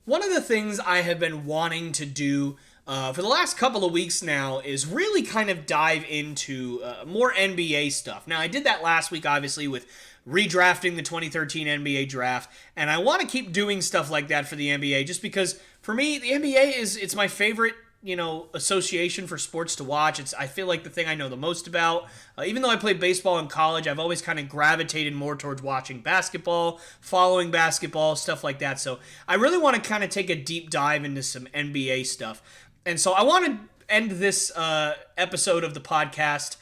one of the things I have been wanting to do for the last couple of weeks now is really kind of dive into more NBA stuff. Now, I did that last week, obviously, with redrafting the 2013 NBA draft, and I want to keep doing stuff like that for the NBA just because, for me, the NBA it's my favorite association for sports to watch. I feel like the thing I know the most about. Even though I played baseball in college, I've always kind of gravitated more towards watching basketball, following basketball, stuff like that. So I really want to kind of take a deep dive into some NBA stuff. And so I want to end this episode of the podcast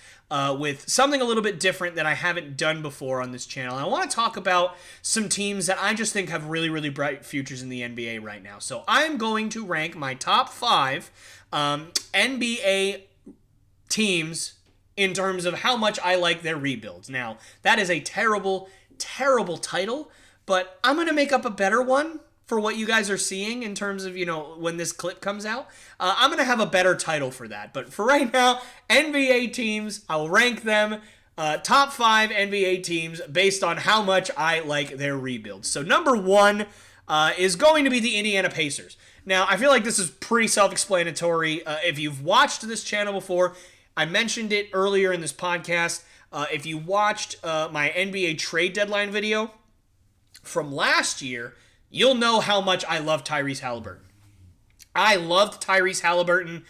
with something a little bit different that I haven't done before on this channel. And I want to talk about some teams that I just think have really, really bright futures in the NBA right now. So I'm going to rank my top 5 NBA teams in terms of how much I like their rebuilds. Now, that is a terrible, terrible title, but I'm going to make up a better one for what you guys are seeing in terms of, when this clip comes out. I'm going to have a better title for that. But for right now, NBA teams, I'll rank them top 5 NBA teams based on how much I like their rebuilds. So number 1 is going to be the Indiana Pacers. Now, I feel like this is pretty self-explanatory. If you've watched this channel before, I mentioned it earlier in this podcast. If you watched my NBA trade deadline video from last year, you'll know how much I love Tyrese Halliburton. I loved Tyrese Halliburton,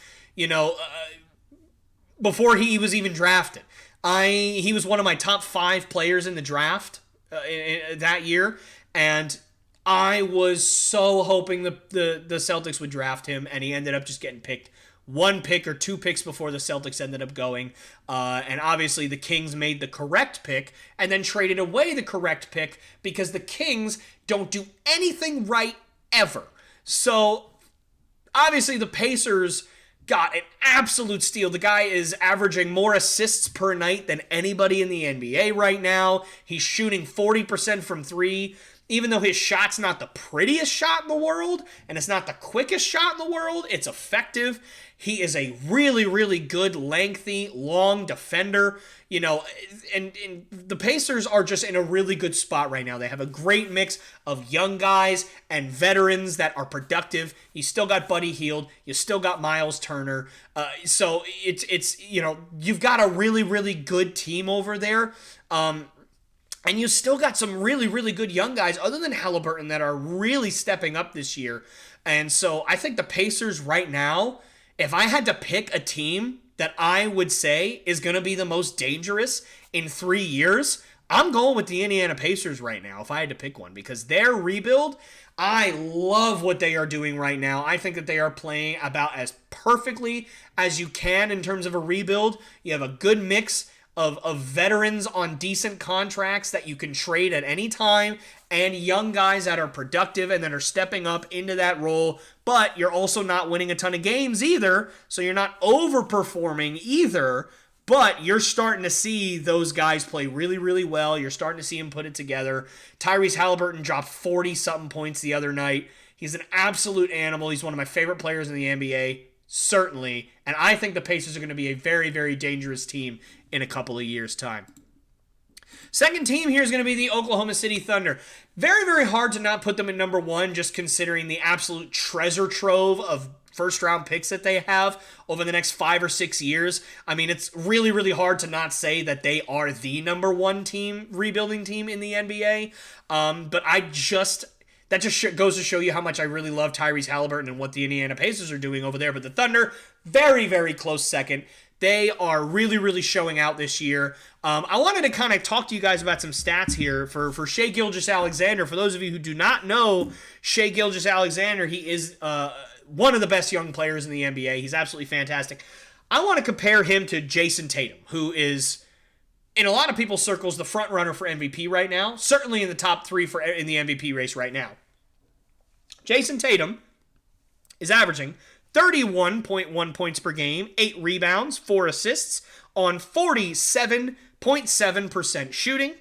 before he was even drafted. He was one of my top 5 players in the draft that year, and I was so hoping the Celtics would draft him, and he ended up just getting picked 1 pick or 2 picks before the Celtics ended up going. And obviously the Kings made the correct pick and then traded away the correct pick because the Kings don't do anything right ever. So obviously the Pacers got an absolute steal. The guy is averaging more assists per night than anybody in the NBA right now. He's shooting 40% from 3. Even though his shot's not the prettiest shot in the world, and it's not the quickest shot in the world, it's effective. He is a really, really good, lengthy, long defender. And the Pacers are just in a really good spot right now. They have a great mix of young guys and veterans that are productive. You still got Buddy Hield. You still got Miles Turner. So it's you've got a really, really good team over there. And you still got some really, really good young guys other than Halliburton that are really stepping up this year. And so I think the Pacers right now, if I had to pick a team that I would say is going to be the most dangerous in 3 years, I'm going with the Indiana Pacers right now if I had to pick one, because their rebuild, I love what they are doing right now. I think that they are playing about as perfectly as you can in terms of a rebuild. You have a good mix of veterans on decent contracts that you can trade at any time, and young guys that are productive and that are stepping up into that role, but you're also not winning a ton of games either, so you're not overperforming either, but you're starting to see those guys play really, really well. You're starting to see them put it together. Tyrese Halliburton dropped 40-something points the other night. He's an absolute animal. He's one of my favorite players in the NBA. Certainly, and I think the Pacers are going to be a very, very dangerous team in a couple of years' time. Second team here is going to be the Oklahoma City Thunder. Very, very hard to not put them in number 1, just considering the absolute treasure trove of first-round picks that they have over the next 5 or 6 years. I mean, it's really, really hard to not say that they are the number 1 team, rebuilding team in the NBA. But that just goes to show you how much I really love Tyrese Halliburton and what the Indiana Pacers are doing over there. But the Thunder, very, very close second. They are really, really showing out this year. I wanted to kind of talk to you guys about some stats here for Shai Gilgeous-Alexander. For those of you who do not know Shai Gilgeous-Alexander, he is one of the best young players in the NBA. He's absolutely fantastic. I want to compare him to Jason Tatum, who is, in a lot of people's circles, the front runner for MVP right now. Certainly in the top 3 in the MVP race right now. Jason Tatum is averaging 31.1 points per game, 8 rebounds, 4 assists on 47.7% shooting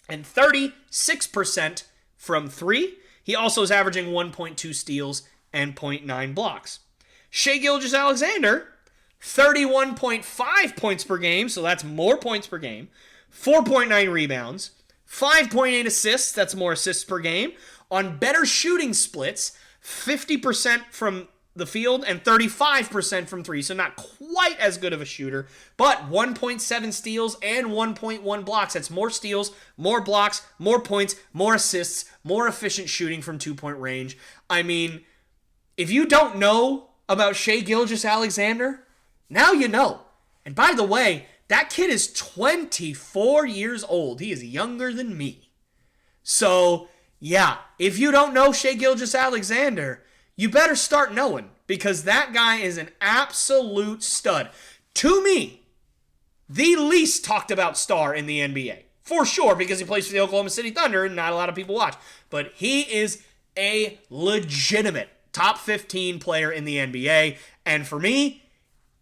and 36% from 3. He also is averaging 1.2 steals and 0.9 blocks. Shai Gilgeous-Alexander, 31.5 points per game, so that's more points per game, 4.9 rebounds, 5.8 assists, that's more assists per game, on better shooting splits, 50% from the field and 35% from three. So not quite as good of a shooter, but 1.7 steals and 1.1 blocks. That's more steals, more blocks, more points, more assists, more efficient shooting from 2-point range. I mean, if you don't know about Shai Gilgeous-Alexander, now you know. And by the way, that kid is 24 years old. He is younger than me. So, yeah, if you don't know Shai Gilgeous-Alexander, you better start knowing, because that guy is an absolute stud. To me, the least talked about star in the NBA. For sure, because he plays for the Oklahoma City Thunder and not a lot of people watch. But he is a legitimate top 15 player in the NBA. And for me,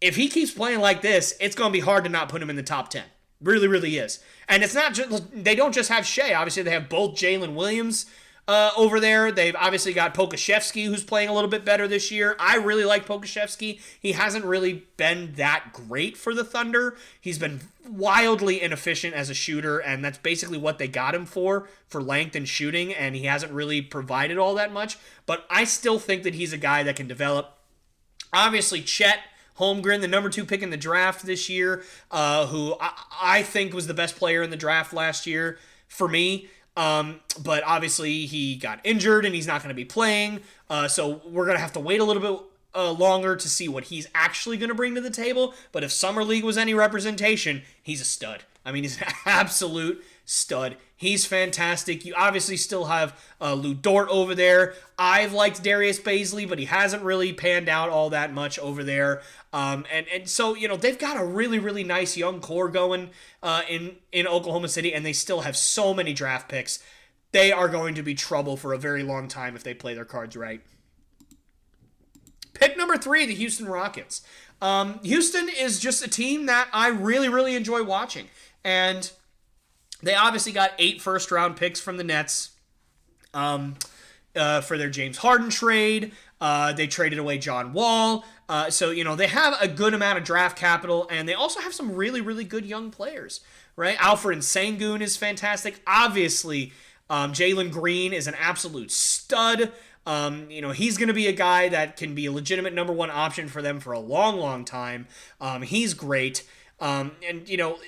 if he keeps playing like this, it's going to be hard to not put him in the top 10. Really, really is. And it's not just, they don't just have Shai. Obviously, they have both Jalen Williams over there. They've obviously got Pokusevski, who's playing a little bit better this year. I really like Pokusevski. He hasn't really been that great for the Thunder. He's been wildly inefficient as a shooter, and that's basically what they got him for length and shooting, and he hasn't really provided all that much. But I still think that he's a guy that can develop. Obviously, Chet Holmgren, the number 2 pick in the draft this year, who I think was the best player in the draft last year for me. But obviously he got injured and he's not going to be playing. So we're going to have to wait a little bit longer to see what he's actually going to bring to the table. But if Summer League was any representation, he's a stud. I mean, he's an absolute stud. He's fantastic. You obviously still have Lou Dort over there. I've liked Darius Baisley, but he hasn't really panned out all that much over there. And so, you know, they've got a really, really nice young core going in Oklahoma City, and they still have so many draft picks. They are going to be trouble for a very long time if they play their cards right. Pick number 3, the Houston Rockets. Houston is just a team that I really, really enjoy watching. And they obviously got 8 first-round picks from the Nets for their James Harden trade. They traded away John Wall. So, you know, they have a good amount of draft capital, and they also have some really, really good young players, right? Alfred Sengun is fantastic. Obviously, Jalen Green is an absolute stud. You know, he's going to be a guy that can be a legitimate number 1 option for them for a long, long time. He's great. And, you know,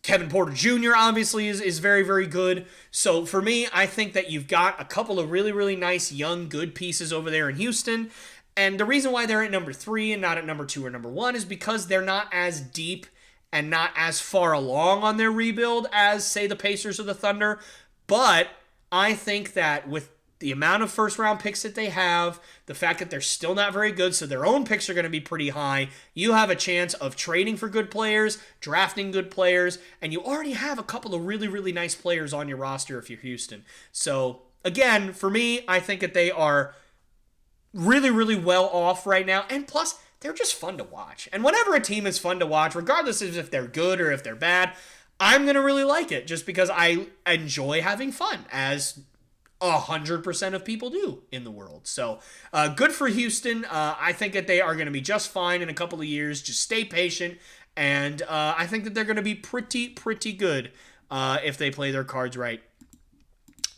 Kevin Porter Jr. obviously is very, very good. So for me, I think that you've got a couple of really, really nice young good pieces over there in Houston. And the reason why they're at number 3 and not at number 2 or number 1 is because they're not as deep and not as far along on their rebuild as, say, the Pacers or the Thunder. But I think that with the amount of first-round picks that they have, the fact that they're still not very good, so their own picks are going to be pretty high, you have a chance of trading for good players, drafting good players, and you already have a couple of really, really nice players on your roster if you're Houston. So, again, for me, I think that they are really, really well off right now, and plus, they're just fun to watch. And whenever a team is fun to watch, regardless of if they're good or if they're bad, I'm going to really like it just because I enjoy having fun, as 100% of people do in the world. So good for Houston. I think that they are going to be just fine in a couple of years. Just stay patient. And I think that they're going to be pretty good if they play their cards right.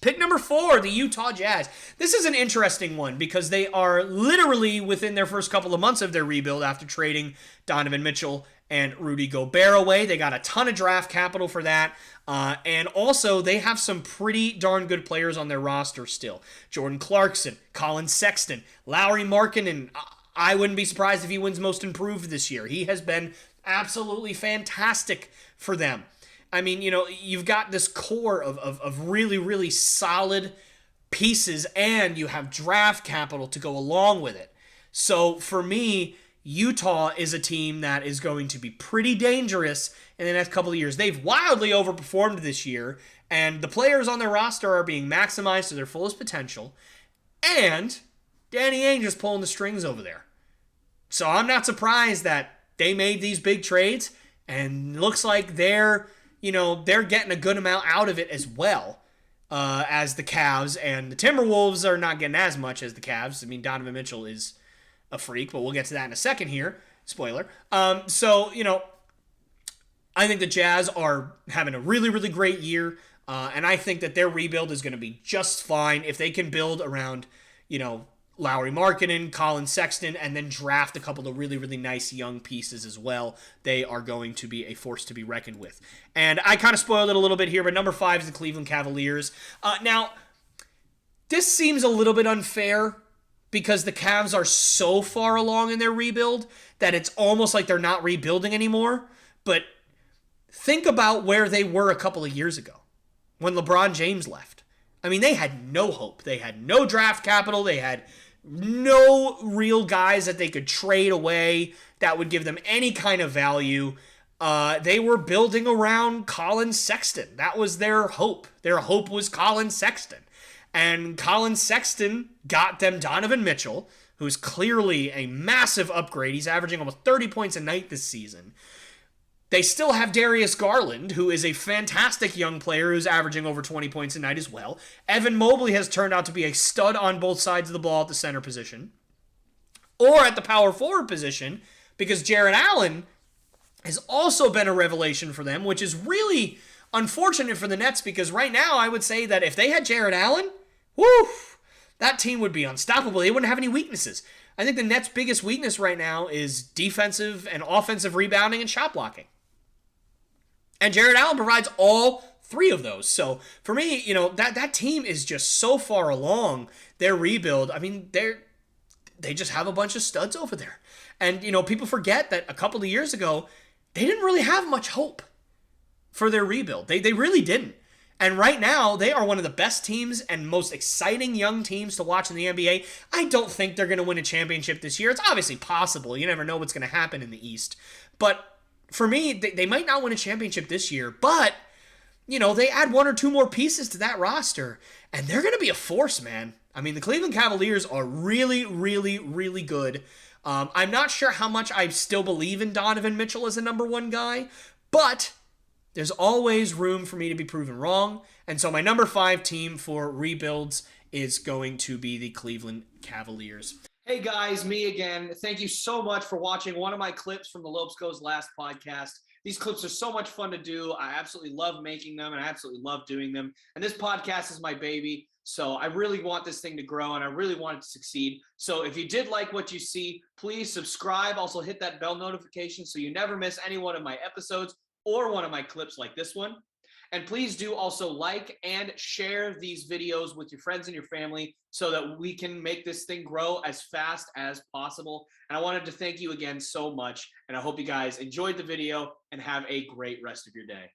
Pick number 4, the Utah Jazz. This is an interesting one because they are literally within their first couple of months of their rebuild after trading Donovan Mitchell and Rudy Gobert away. They got a ton of draft capital for that. And also, they have some pretty darn good players on their roster still. Jordan Clarkson, Colin Sexton, Lauri Markkanen. I wouldn't be surprised if he wins Most Improved this year. He has been absolutely fantastic for them. I mean, you know, you've got this core of really, really solid pieces, and you have draft capital to go along with it. So, for me, Utah is a team that is going to be pretty dangerous in the next couple of years. They've wildly overperformed this year, and the players on their roster are being maximized to their fullest potential, and Danny Ainge is pulling the strings over there. So I'm not surprised that they made these big trades, and looks like they're getting a good amount out of it as well as the Cavs, and the Timberwolves are not getting as much as the Cavs. I mean, Donovan Mitchell is a freak, but we'll get to that in a second here. Spoiler. So, you know, I think the Jazz are having a really, really great year, and I think that their rebuild is going to be just fine if they can build around, you know, Lauri Markkanen, Colin Sexton, and then draft a couple of really, really nice young pieces as well. They are going to be a force to be reckoned with. And I kind of spoiled it a little bit here, but number 5 is the Cleveland Cavaliers. Now, this seems a little bit unfair because the Cavs are so far along in their rebuild that it's almost like they're not rebuilding anymore. But think about where they were a couple of years ago when LeBron James left. I mean, they had no hope. They had no draft capital. They had no real guys that they could trade away that would give them any kind of value. They were building around Colin Sexton. That was their hope. Their hope was Colin Sexton. And Colin Sexton got them Donovan Mitchell, who's clearly a massive upgrade. He's averaging almost 30 points a night this season. They still have Darius Garland, who is a fantastic young player who's averaging over 20 points a night as well. Evan Mobley has turned out to be a stud on both sides of the ball at the center position or at the power forward position, because Jarrett Allen has also been a revelation for them, which is really unfortunate for the Nets, because right now I would say that if they had Jarrett Allen, woo, that team would be unstoppable. They wouldn't have any weaknesses. I think the Nets' biggest weakness right now is defensive and offensive rebounding and shot blocking. And Jarrett Allen provides all 3 of those. So for me, that team is just so far along their rebuild. I mean, they just have a bunch of studs over there. And, people forget that a couple of years ago, they didn't really have much hope for their rebuild. They really didn't. And right now, they are one of the best teams and most exciting young teams to watch in the NBA. I don't think they're going to win a championship this year. It's obviously possible. You never know what's going to happen in the East. But for me, they might not win a championship this year, but, they add 1 or 2 more pieces to that roster, and they're going to be a force, man. I mean, the Cleveland Cavaliers are really, really, really good. I'm not sure how much I still believe in Donovan Mitchell as a number 1 guy, but there's always room for me to be proven wrong. And so my number 5 team for rebuilds is going to be the Cleveland Cavaliers. Hey guys, me again. Thank you so much for watching one of my clips from the Lopes Goes Last podcast. These clips are so much fun to do. I absolutely love making them, and I absolutely love doing them. And this podcast is my baby, so I really want this thing to grow, and I really want it to succeed. So if you did like what you see, please subscribe. Also hit that bell notification so you never miss any one of my episodes or one of my clips like this one. And please do also like and share these videos with your friends and your family so that we can make this thing grow as fast as possible. And I wanted to thank you again so much. And I hope you guys enjoyed the video and have a great rest of your day.